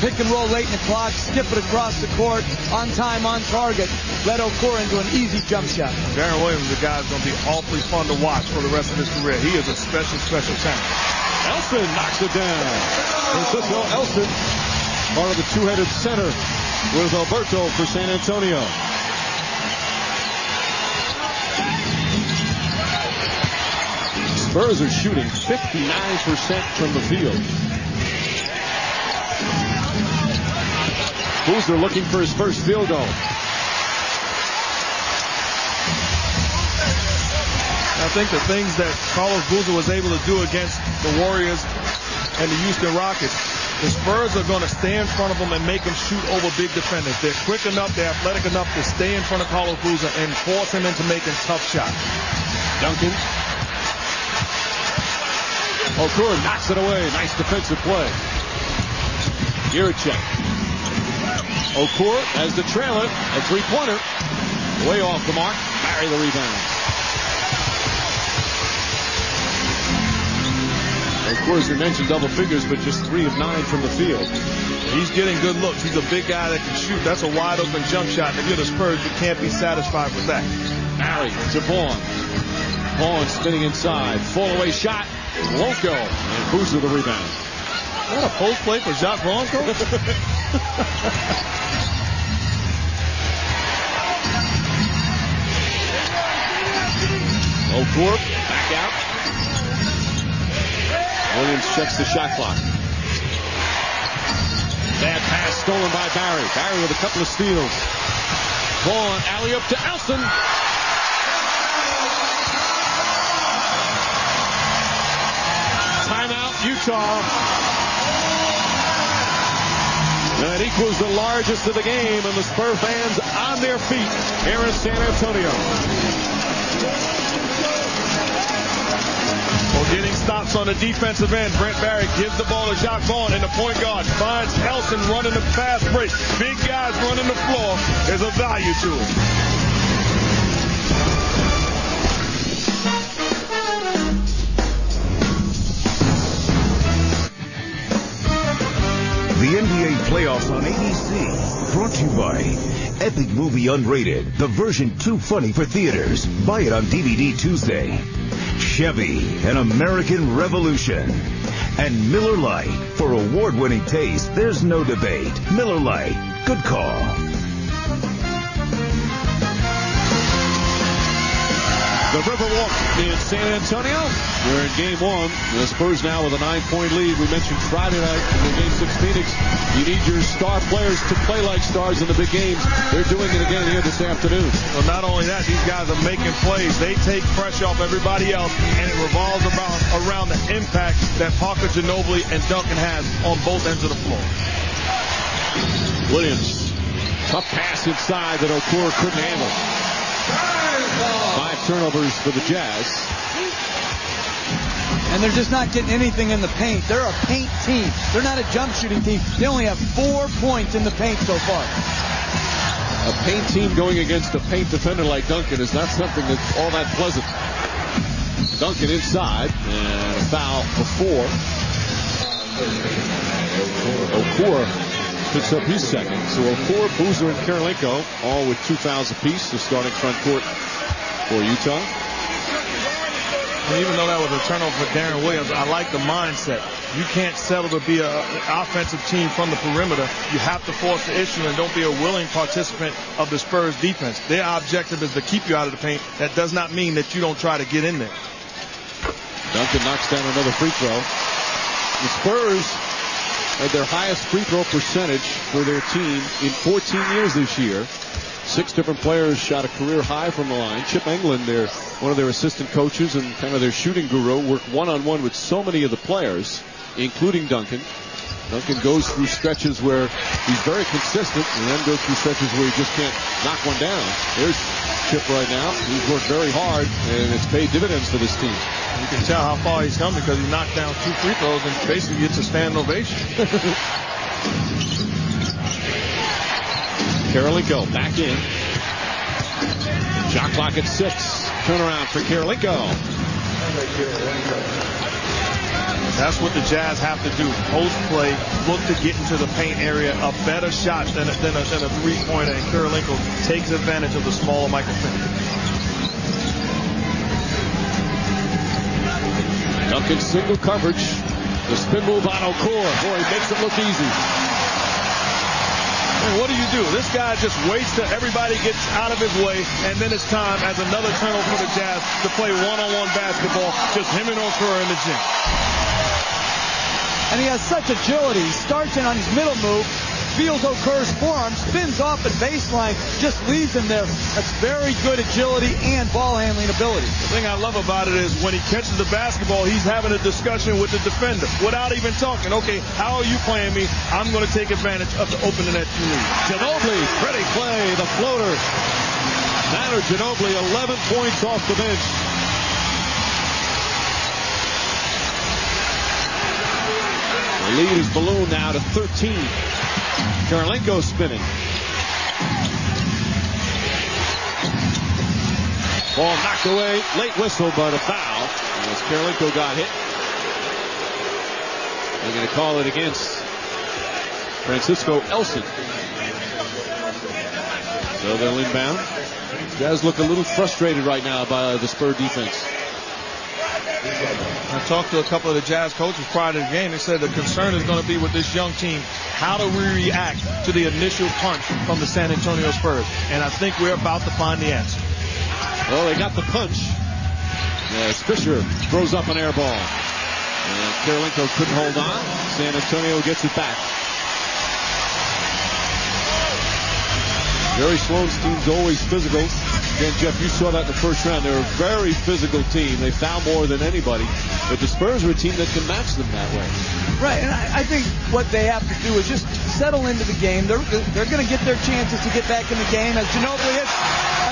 Pick and roll late in the clock, skip it across the court, on time, on target. Led Okoro into an easy jump shot. Darren Williams, the guy, is going to be awfully fun to watch for the rest of his career. He is a special, special talent. Elston knocks it down. Francisco Elston, part of the two-headed center with Alberto for San Antonio. Spurs are shooting 59% from the field. Boozer looking for his first field goal. I think the things that Carlos Boozer was able to do against the Warriors and the Houston Rockets, the Spurs are going to stay in front of them and make them shoot over big defenders. They're quick enough, they're athletic enough to stay in front of Carlos Boozer and force him into making tough shots. Duncan. Okoro knocks it away. Nice defensive play. Guricek. Okoro as the trailer, a three-pointer. Way off the mark. Barry the rebound. Of course, we mentioned double figures, but just 3 of 9 from the field. He's getting good looks. He's a big guy that can shoot. That's a wide open jump shot. And if you're the Spurs, you can't be satisfied with that. Barry to Vaughn. Vaughn spinning inside. Fall away shot. Won't go. And Boozer the rebound. What a post play for Jacques Vaughn, coach? O'Corp back out. Williams checks the shot clock. Bad pass stolen by Barry. Barry with a couple of steals. Vaughn alley-up to Elson. Timeout, Utah. That equals the largest of the game, and the Spur fans on their feet here in San Antonio. Well, getting stops on the defensive end. Brent Barry gives the ball to Jacques Vaughn, and the point guard finds Elson running the fast break. Big guys running the floor. There's a value to it. The NBA playoffs on ABC. Brought to you by Epic Movie Unrated, the version too funny for theaters. Buy it on DVD Tuesday. Chevy, an American revolution. And Miller Lite. For award-winning taste, there's no debate. Miller Lite. Good call. The Riverwalk in San Antonio. We're in game 1. The Spurs now with a 9-point lead. We mentioned Friday night in game 6 Phoenix. You need your star players to play like stars in the big games. They're doing it again here this afternoon. Well, not only that, these guys are making plays. They take pressure off everybody else, and it revolves around the impact that Parker, Ginobili, and Duncan has on both ends of the floor. Williams. Tough pass inside that Okoro couldn't handle. 5 turnovers for the Jazz. And they're just not getting anything in the paint. They're a paint team. They're not a jump shooting team. They only have 4 points in the paint so far. A paint team going against a paint defender like Duncan is not something that's all that pleasant. Duncan inside, and a foul before. Okoro picks up his second. So Okoro, Boozer, and Karolinko all with 2 fouls apiece. The starting front court for Utah. And even though that was a turnover for Darren Williams, I like the mindset. You can't settle to be an offensive team from the perimeter. You have to force the issue and don't be a willing participant of the Spurs defense. Their objective is to keep you out of the paint. That does not mean that you don't try to get in there. Duncan knocks down another free throw. The Spurs had their highest free throw percentage for their team in 14 years this year. 6 different players shot a career high from the line. Chip Englund, one of their assistant coaches and kind of their shooting guru, worked one-on-one with so many of the players, including Duncan. Duncan goes through stretches where he's very consistent and then goes through stretches where he just can't knock one down. There's Chip right now. He's worked very hard, and it's paid dividends for this team. You can tell how far he's come because he knocked down 2 free throws and basically gets a standing ovation. Karolinko back in. Shot clock at 6. Turnaround for Karolinko. That's what the Jazz have to do. Post play, look to get into the paint area. A better shot than a three-pointer, and Karolinko takes advantage of the smaller Michael Finley. Duncan single coverage. The spin move on Okoro. Boy, he makes it look easy. And what do? This guy just waits till everybody gets out of his way, and then it's time as another turnover for the Jazz to play one-on-one basketball, just him and Okoro in the gym. And he has such agility. He starts in on his middle move, feels Okoro's forearm, spins off at baseline, just leaves him there. That's very good agility and ball handling ability. The thing I love about it is when he catches the basketball, he's having a discussion with the defender without even talking. Okay, how are you playing me? I'm going to take advantage of the opening that you need. Ginobili, pretty play, the floater. Manu Ginobili, 11 points off the bench. The lead is ballooned now to 13. Karolinko spinning. Ball knocked away. Late whistle, but a foul as Karolinko got hit. They're going to call it against Francisco Elson. So they'll inbound. Jazz look a little frustrated right now by the Spur defense. I talked to a couple of the Jazz coaches prior to the game. They said the concern is going to be with this young team. How do we react to the initial punch from the San Antonio Spurs? And I think we're about to find the answer. Well, they got the punch. As Fisher throws up an air ball. And Karolinko couldn't hold on. San Antonio gets it back. Jerry Sloan's team's always physical. Again, Jeff, you saw that in the first round. They're a very physical team. They foul more than anybody. But the Spurs are a team that can match them that way. Right, and I think what they have to do is just settle into the game. They're going to get their chances to get back in the game. As Ginobili hits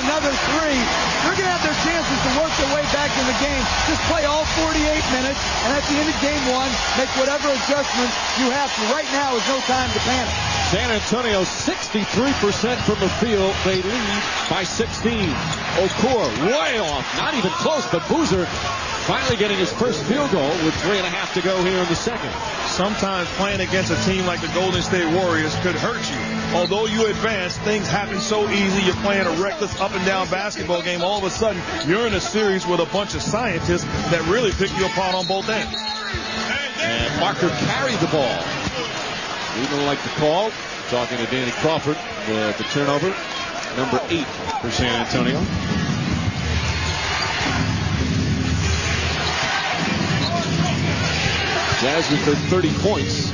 another three, they're going to have their chances to work their way back in the game. Just play all 48 minutes, and at the end of game one, make whatever adjustments you have to. Right now is no time to panic. San Antonio 63% from the field. They lead by 16. Okur way off, not even close, but Boozer finally getting his first field goal with 3.5 to go here in the second. Sometimes playing against a team like the Golden State Warriors could hurt you. Although you advance, things happen so easy. You're playing a reckless up and down basketball game. All of a sudden, you're in a series with a bunch of scientists that really pick you apart on both ends. And Marker carried the ball. We don't like the call. Talking to Danny Crawford, the turnover, number 8 for San Antonio. Jazz with their 30 points.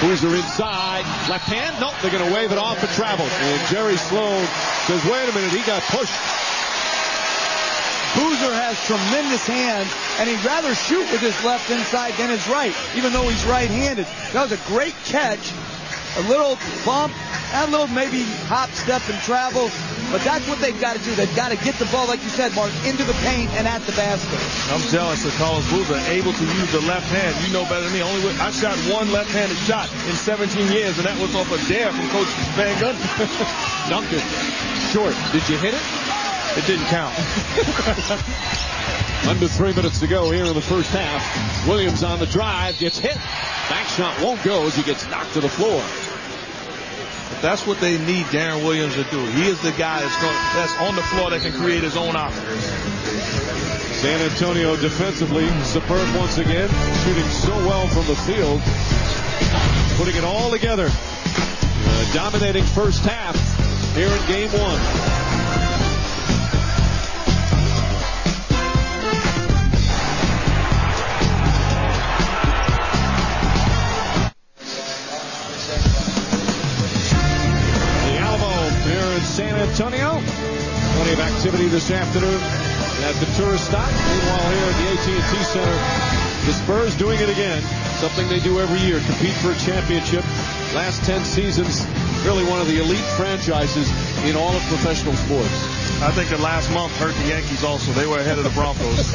Boozer inside, left hand. Nope, they're going to wave it off for travel. And Jerry Sloan says, wait a minute, he got pushed. Boozer has tremendous hands, and he'd rather shoot with his left inside than his right, even though he's right-handed. That was a great catch. A little bump, a little maybe hop, step, and travel. But that's what they've got to do. They've got to get the ball, like you said, Mark, into the paint and at the basket. I'm jealous of Carlos Boozer, able to use the left hand. You know better than me. I shot one left-handed shot in 17 years, and that was off a dare from Coach Van Gundy. Duncan, short. Did you hit it? It didn't count. Under 3 minutes to go here in the first half. Williams on the drive, gets hit. Back shot won't go as he gets knocked to the floor. But that's what they need Darren Williams to do. He is the guy that's on the floor that can create his own offense. San Antonio defensively superb once again, shooting so well from the field, putting it all together. Dominating first half here in game one. San Antonio. Plenty of activity this afternoon at the tourist stop. Meanwhile, here at the AT&T Center, the Spurs doing it again. Something they do every year, compete for a championship. Last 10 seasons, really one of the elite franchises in all of professional sports. I think the last month hurt the Yankees also. They were ahead of the Broncos.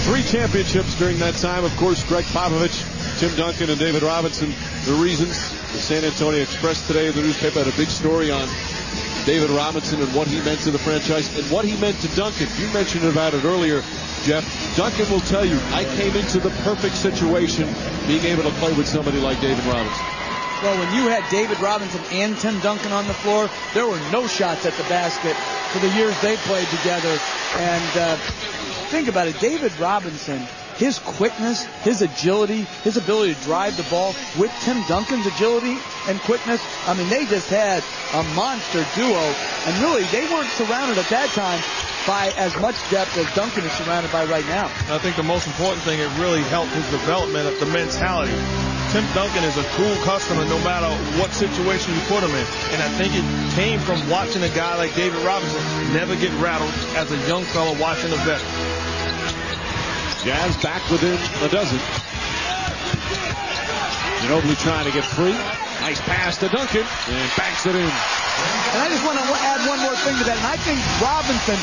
3 championships during that time. Of course, Greg Popovich, Tim Duncan, and David Robinson. The reasons. The San Antonio Express today, the newspaper, had a big story on David Robinson and what he meant to the franchise and what he meant to Duncan. You mentioned about it earlier, Jeff. Duncan will tell you, I came into the perfect situation being able to play with somebody like David Robinson. Well, when you had David Robinson and Tim Duncan on the floor, there were no shots at the basket for the years they played together. And think about it, David Robinson, his quickness, his agility, his ability to drive the ball with Tim Duncan's agility and quickness. I mean, they just had a monster duo. And really, they weren't surrounded at that time by as much depth as Duncan is surrounded by right now. I think the most important thing, it really helped his development of the mentality. Tim Duncan is a cool customer no matter what situation you put him in. And I think it came from watching a guy like David Robinson never get rattled as a young fellow watching a veteran. Jazz back within a dozen. Ginobili trying to get free. Nice pass to Duncan and banks it in. And I just want to add one more thing to that. And I think Robinson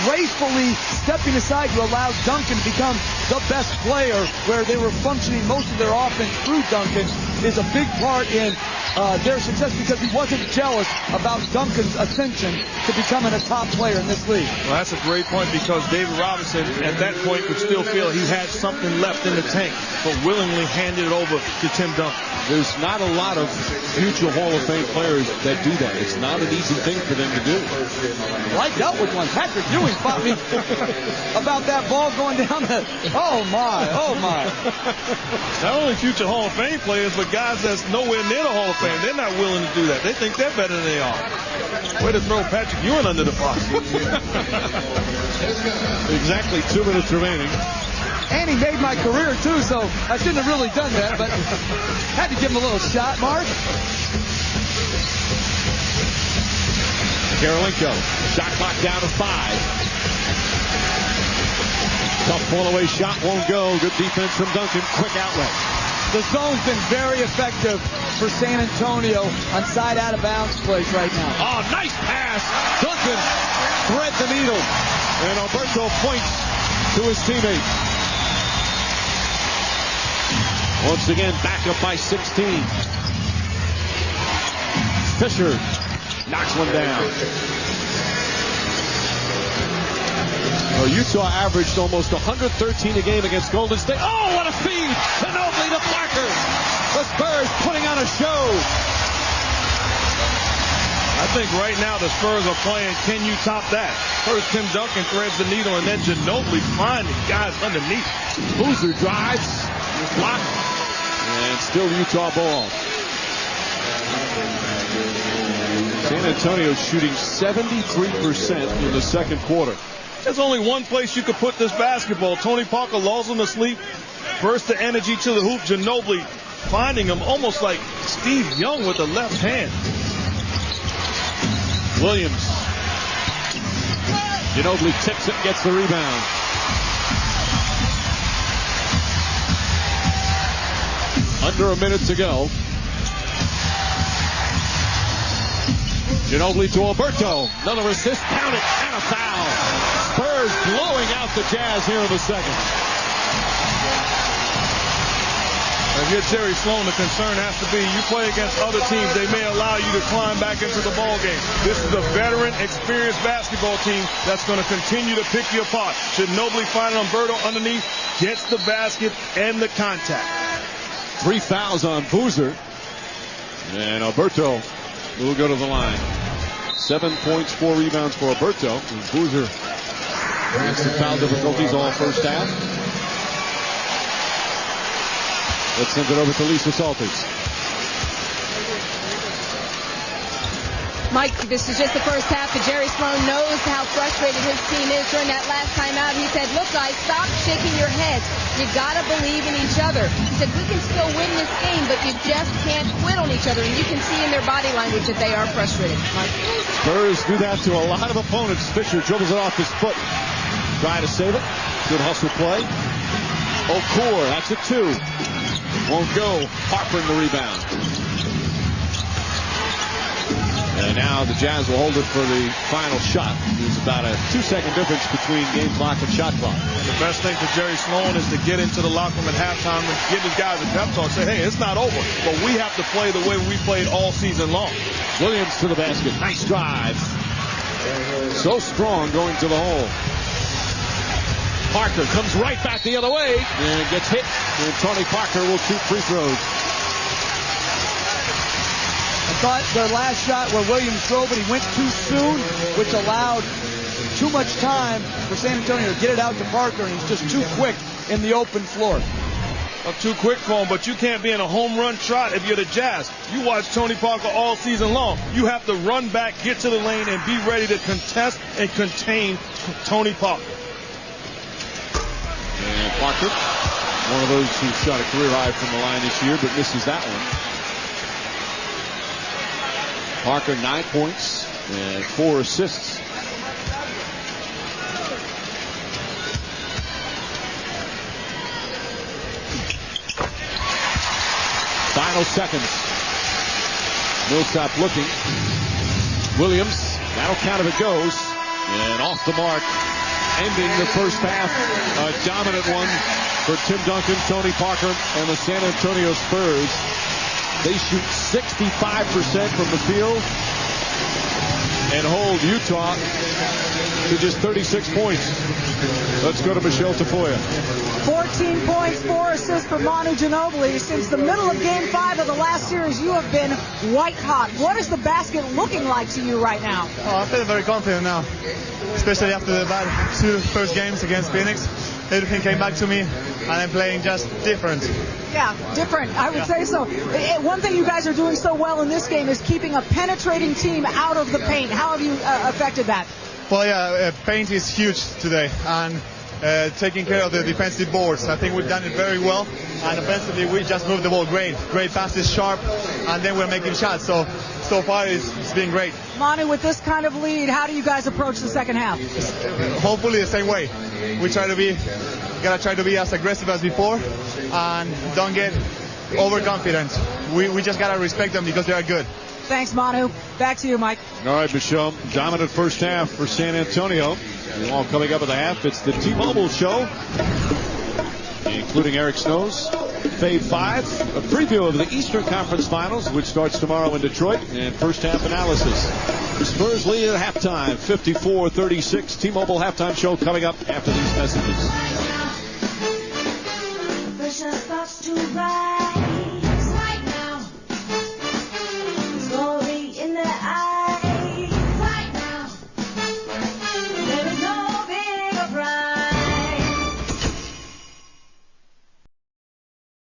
gracefully stepping aside to allow Duncan to become the best player, where they were functioning most of their offense through Duncan, is a big part in their success because he wasn't jealous about Duncan's ascension to becoming a top player in this league. Well, that's a great point because David Robinson at that point could still feel he had something left in the tank, but willingly handed it over to Tim Duncan. There's not a lot of future Hall of Fame players that do that. It's not an easy thing for them to do. Well, I dealt with one. Patrick Ewing fought me about that ball going down the... Oh, my. Not only future Hall of Fame players, but guys that's nowhere near the Hall of Fame, they're not willing to do that. They think they're better than they are. Way to throw Patrick Ewing under the bus. Exactly 2 minutes remaining. And he made my career, too, so I shouldn't have really done that, but had to give him a little shot, Mark. Karolinko, shot clock down to 5. Tough pull-away shot, won't go. Good defense from Duncan. Quick outlet. The zone's been very effective for San Antonio on side out-of-bounds plays right now. Oh, nice pass. Duncan threads the needle. And Alberto points to his teammate. Once again, back up by 16. Fisher knocks one down. Well, Utah averaged almost 113 a game against Golden State. Oh, what a feed! Ginobili to Parker. The Spurs putting on a show. I think right now the Spurs are playing, can you top that? First, Tim Duncan threads the needle, and then Ginobili finding guys underneath. Boozer drives, blocked, and still Utah ball. San Antonio shooting 73% in the second quarter. There's only one place you could put this basketball. Tony Parker lulls him to sleep, bursts the energy to the hoop. Ginobili finding him almost like Steve Young with the left hand. Williams. Ginobili tips it, gets the rebound. Under a minute to go. Ginobili to Alberto. Another assist, count it, and a foul. Spurs blowing out the Jazz here in the second. If you're Jerry Sloan, the concern has to be you play against other teams. They may allow you to climb back into the ball game. This is a veteran, experienced basketball team that's going to continue to pick you apart. Ginobili finding Alberto underneath, gets the basket and the contact. 3 fouls on Boozer. And Alberto will go to the line. 7 points, 4 rebounds for Alberto. And Boozer has some foul difficulties all first half. Let's send it over to Lisa Salters. Mike, this is just the first half, but Jerry Sloan knows how frustrated his team is during that last time out. He said, look, guys, stop shaking your heads. You got to believe in each other. He said, we can still win this game, but you just can't quit on each other. And you can see in their body language that they are frustrated. Mike? Spurs do that to a lot of opponents. Fisher dribbles it off his foot. Try to save it. Good hustle play. Okur, that's a 2. Won't go. Harper in the rebound. And now the Jazz will hold it for the final shot. There's about a 2-second difference between game clock and shot clock. And the best thing for Jerry Sloan is to get into the locker room at halftime and give his guys a pep talk. Say, hey, it's not over, but we have to play the way we played all season long. Williams to the basket. Nice drive. So strong going to the hole. Parker comes right back the other way and gets hit. And Tony Parker will shoot free throws. I thought their last shot where Williams drove, but he went too soon, which allowed too much time for San Antonio to get it out to Parker, and he's just too quick in the open floor. Well, too quick for him, but you can't be in a home run trot if you're the Jazz. You watch Tony Parker all season long. You have to run back, get to the lane, and be ready to contest and contain Tony Parker. And Parker, one of those who shot a career high from the line this year, but misses that one. Parker, 9 points and 4 assists. Final seconds. Millsap looking. Williams, that'll count if it goes. And off the mark, ending the first half. A dominant one for Tim Duncan, Tony Parker, and the San Antonio Spurs. They shoot 65% from the field and hold Utah to just 36 points. Let's go to Michelle Tafoya. 14 points, 4 assists for Manu Ginobili. Since the middle of Game 5 of the last series, you have been white hot. What is the basket looking like to you right now? Oh, I feel very confident now, especially after the bad 2 first games against Phoenix. Everything came back to me, and I'm playing just different. Yeah, different. I would say so. One thing you guys are doing so well in this game is keeping a penetrating team out of the paint. How have you affected that? Well, yeah, paint is huge today, and taking care of the defensive boards. I think we've done it very well, and offensively we just moved the ball great. Great passes, sharp, and then we're making shots. So far it's been great. Manu, with this kind of lead, how do you guys approach the second half? Hopefully the same way. We gotta try to be as aggressive as before, and don't get overconfident. We just gotta respect them because they are good. Thanks, Manu. Back to you, Mike. All right, Michelle. Dominant first half for San Antonio. All coming up at the half. It's the T-Mobile Show, including Eric Snow's Fave 5, a preview of the Eastern Conference Finals, which starts tomorrow in Detroit, and first half analysis. The Spurs lead at halftime, 54-36. T-Mobile halftime show coming up after these messages. Pressure starts to rise.